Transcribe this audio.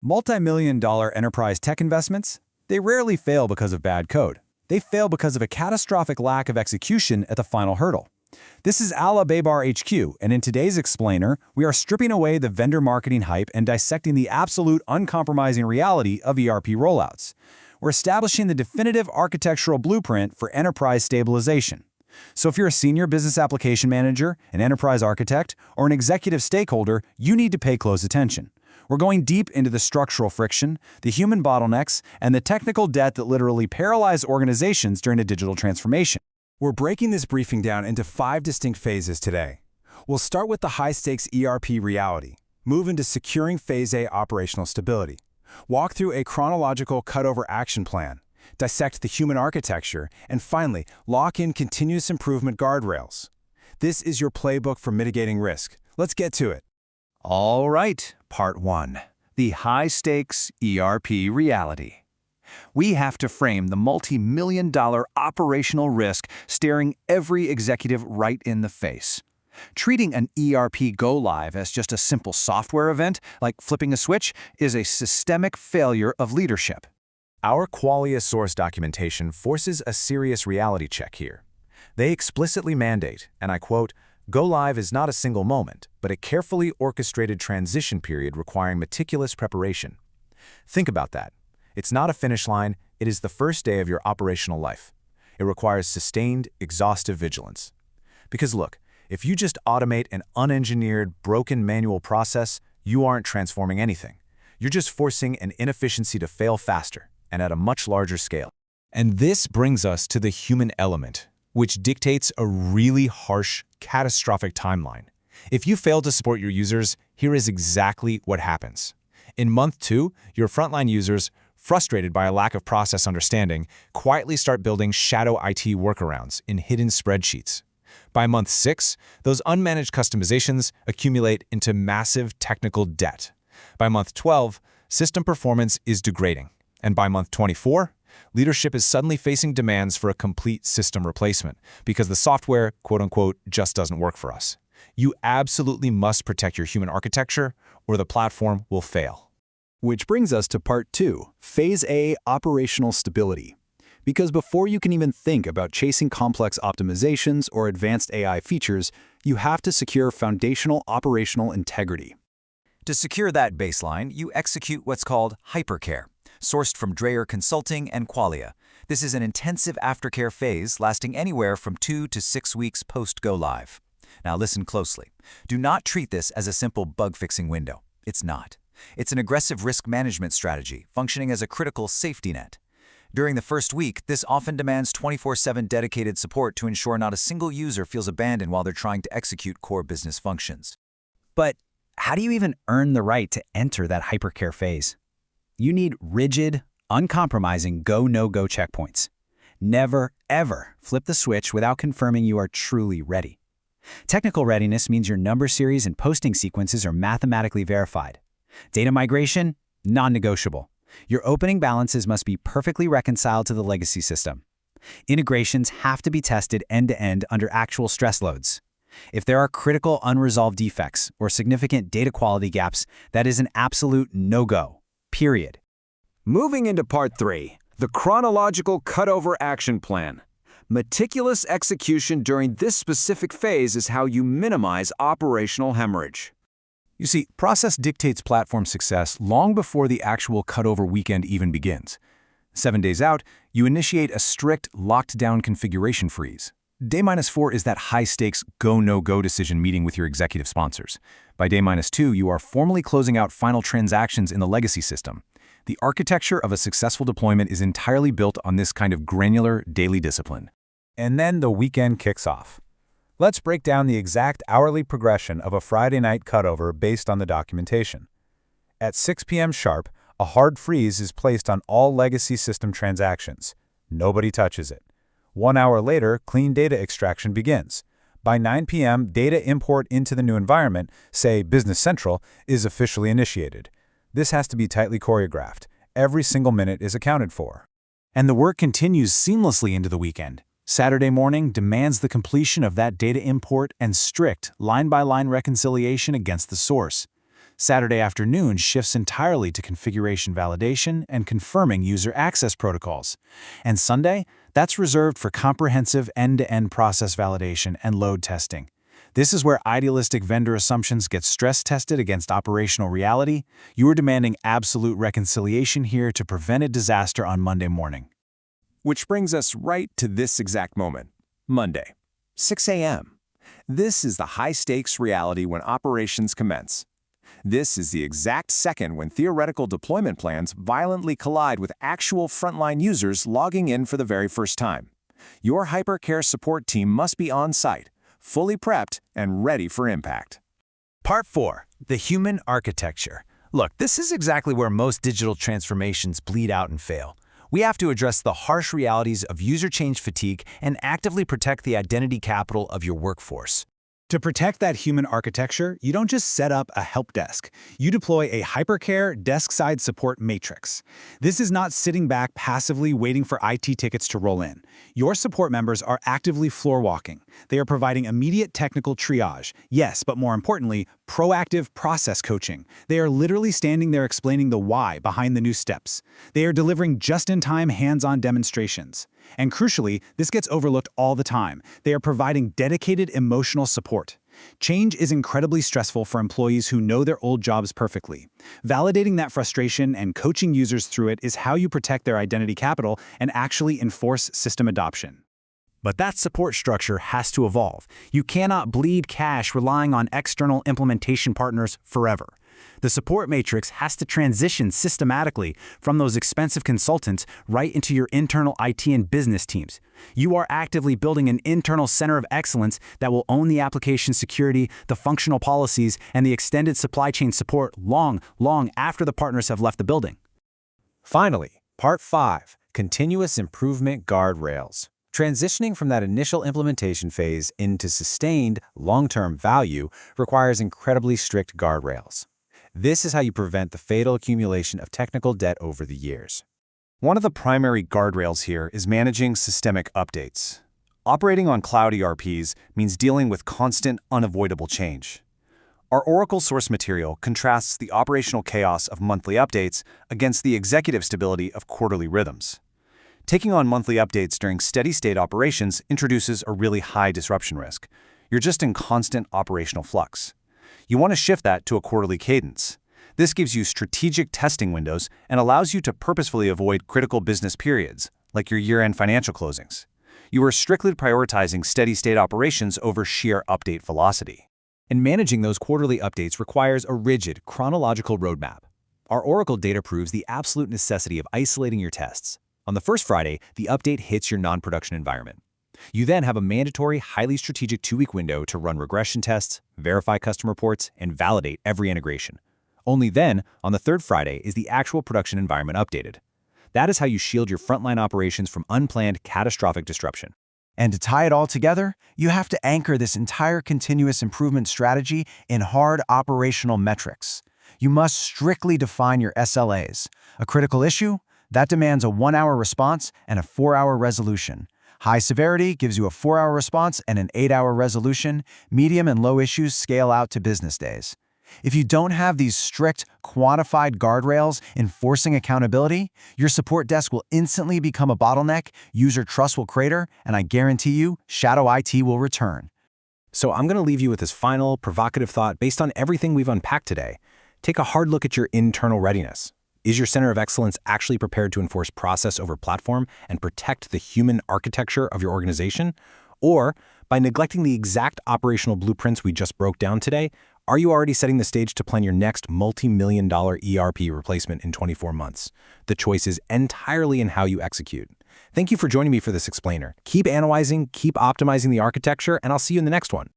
Multi-million-dollar enterprise tech investments, they rarely fail because of bad code. They fail because of a catastrophic lack of execution at the final hurdle. This is Ala Baybar HQ, and in today's explainer, we are stripping away the vendor marketing hype and dissecting the absolute uncompromising reality of ERP rollouts. We're establishing the definitive architectural blueprint for enterprise stabilization. So if you're a senior business application manager, an enterprise architect, or an executive stakeholder, you need to pay close attention. We're going deep into the structural friction, the human bottlenecks, and the technical debt that literally paralyze organizations during a digital transformation. We're breaking this briefing down into 5 distinct phases today. We'll start with the high-stakes ERP reality, move into securing Phase A operational stability, walk through a chronological cutover action plan, dissect the human architecture, and finally, lock in continuous improvement guardrails. This is your playbook for mitigating risk. Let's get to it. All right, Part 1. The high-stakes ERP reality. We have to frame the multi-million-dollar operational risk staring every executive right in the face. Treating an ERP Go Live as just a simple software event, like flipping a switch, is a systemic failure of leadership. Our Qualia source documentation forces a serious reality check here. They explicitly mandate, and I quote, "Go Live is not a single moment, but a carefully orchestrated transition period requiring meticulous preparation." Think about that. It's not a finish line, it is the first day of your operational life. It requires sustained, exhaustive vigilance. Because look, if you just automate an unengineered, broken manual process, you aren't transforming anything. You're just forcing an inefficiency to fail faster and at a much larger scale. And this brings us to the human element, which dictates a really harsh, catastrophic timeline. If you fail to support your users, here is exactly what happens. In month 2, your frontline users, frustrated by a lack of process understanding, quietly start building shadow IT workarounds in hidden spreadsheets. By month 6, those unmanaged customizations accumulate into massive technical debt. By month 12, system performance is degrading. And by month 24, leadership is suddenly facing demands for a complete system replacement because the software, quote-unquote, just doesn't work for us. You absolutely must protect your human architecture or the platform will fail. Which brings us to Part 2, Phase A operational stability. Because before you can even think about chasing complex optimizations or advanced AI features, you have to secure foundational operational integrity. To secure that baseline, you execute what's called hypercare, sourced from Dreyer Consulting and Qualia. This is an intensive aftercare phase lasting anywhere from 2 to 6 weeks post-go live. Now listen closely. Do not treat this as a simple bug-fixing window. It's not. It's an aggressive risk management strategy, functioning as a critical safety net. During the first week, this often demands 24/7 dedicated support to ensure not a single user feels abandoned while they're trying to execute core business functions. But how do you even earn the right to enter that hypercare phase? You need rigid, uncompromising go-no-go checkpoints. Never, ever flip the switch without confirming you are truly ready. Technical readiness means your number series and posting sequences are mathematically verified. Data migration, non-negotiable. Your opening balances must be perfectly reconciled to the legacy system. Integrations have to be tested end-to-end under actual stress loads. If there are critical unresolved defects or significant data quality gaps, that is an absolute no-go, period. Moving into Part 3, the chronological cutover action plan. Meticulous execution during this specific phase is how you minimize operational hemorrhage. You see, process dictates platform success long before the actual cutover weekend even begins. 7 days out, you initiate a strict, locked-down configuration freeze. Day -4 is that high-stakes go-no-go decision meeting with your executive sponsors. By day -2, you are formally closing out final transactions in the legacy system. The architecture of a successful deployment is entirely built on this kind of granular, daily discipline. And then the weekend kicks off. Let's break down the exact hourly progression of a Friday night cutover based on the documentation. At 6 p.m. sharp, a hard freeze is placed on all legacy system transactions. Nobody touches it. 1 hour later, clean data extraction begins. By 9 p.m., data import into the new environment, say Business Central, is officially initiated. This has to be tightly choreographed. Every single minute is accounted for. And the work continues seamlessly into the weekend. Saturday morning demands the completion of that data import and strict line-by-line reconciliation against the source. Saturday afternoon shifts entirely to configuration validation and confirming user access protocols. And Sunday, that's reserved for comprehensive end-to-end process validation and load testing. This is where idealistic vendor assumptions get stress-tested against operational reality. You are demanding absolute reconciliation here to prevent a disaster on Monday morning. Which brings us right to this exact moment. Monday, 6 a.m. This is the high-stakes reality when operations commence. This is the exact second when theoretical deployment plans violently collide with actual frontline users logging in for the very first time. Your hypercare support team must be on site, fully prepped and ready for impact. Part 4. The human architecture. Look, this is exactly where most digital transformations bleed out and fail. We have to address the harsh realities of user change fatigue and actively protect the identity capital of your workforce. To protect that human architecture, you don't just set up a help desk. You deploy a hypercare desk-side support matrix. This is not sitting back passively waiting for IT tickets to roll in. Your support members are actively floor walking. They are providing immediate technical triage. Yes, but more importantly, proactive process coaching. They are literally standing there explaining the why behind the new steps. They are delivering just-in-time hands-on demonstrations. And crucially, this gets overlooked all the time. They are providing dedicated emotional support. Change is incredibly stressful for employees who know their old jobs perfectly. Validating that frustration and coaching users through it is how you protect their identity capital and actually enforce system adoption. But that support structure has to evolve. You cannot bleed cash relying on external implementation partners forever. The support matrix has to transition systematically from those expensive consultants right into your internal IT and business teams. You are actively building an internal center of excellence that will own the application security, the functional policies, and the extended supply chain support long after the partners have left the building. Finally, Part 5. Continuous Improvement Guardrails. Transitioning from that initial implementation phase into sustained, long-term value requires incredibly strict guardrails. This is how you prevent the fatal accumulation of technical debt over the years. One of the primary guardrails here is managing systemic updates. Operating on cloud ERPs means dealing with constant, unavoidable change. Our Oracle source material contrasts the operational chaos of monthly updates against the executive stability of quarterly rhythms. Taking on monthly updates during steady-state operations introduces a really high disruption risk. You're just in constant operational flux. You want to shift that to a quarterly cadence. This gives you strategic testing windows and allows you to purposefully avoid critical business periods, like your year-end financial closings. You are strictly prioritizing steady-state operations over sheer update velocity. And managing those quarterly updates requires a rigid, chronological roadmap. Our Oracle data proves the absolute necessity of isolating your tests. On the first Friday, the update hits your non-production environment. You then have a mandatory, highly strategic 2-week window to run regression tests, verify custom reports, and validate every integration. Only then, on the third Friday, is the actual production environment updated. That is how you shield your frontline operations from unplanned, catastrophic disruption. And to tie it all together, you have to anchor this entire continuous improvement strategy in hard operational metrics. You must strictly define your SLAs. A critical issue? That demands a 1-hour response and a 4-hour resolution. High severity gives you a 4-hour response and an 8-hour resolution. Medium and low issues scale out to business days. If you don't have these strict, quantified guardrails enforcing accountability, your support desk will instantly become a bottleneck, user trust will crater, and I guarantee you, shadow IT will return. So I'm going to leave you with this final, provocative thought based on everything we've unpacked today. Take a hard look at your internal readiness. Is your center of excellence actually prepared to enforce process over platform and protect the human architecture of your organization? Or, by neglecting the exact operational blueprints we just broke down today, are you already setting the stage to plan your next multi-million-dollar ERP replacement in 24 months? The choice is entirely in how you execute. Thank you for joining me for this explainer. Keep analyzing, keep optimizing the architecture, and I'll see you in the next one.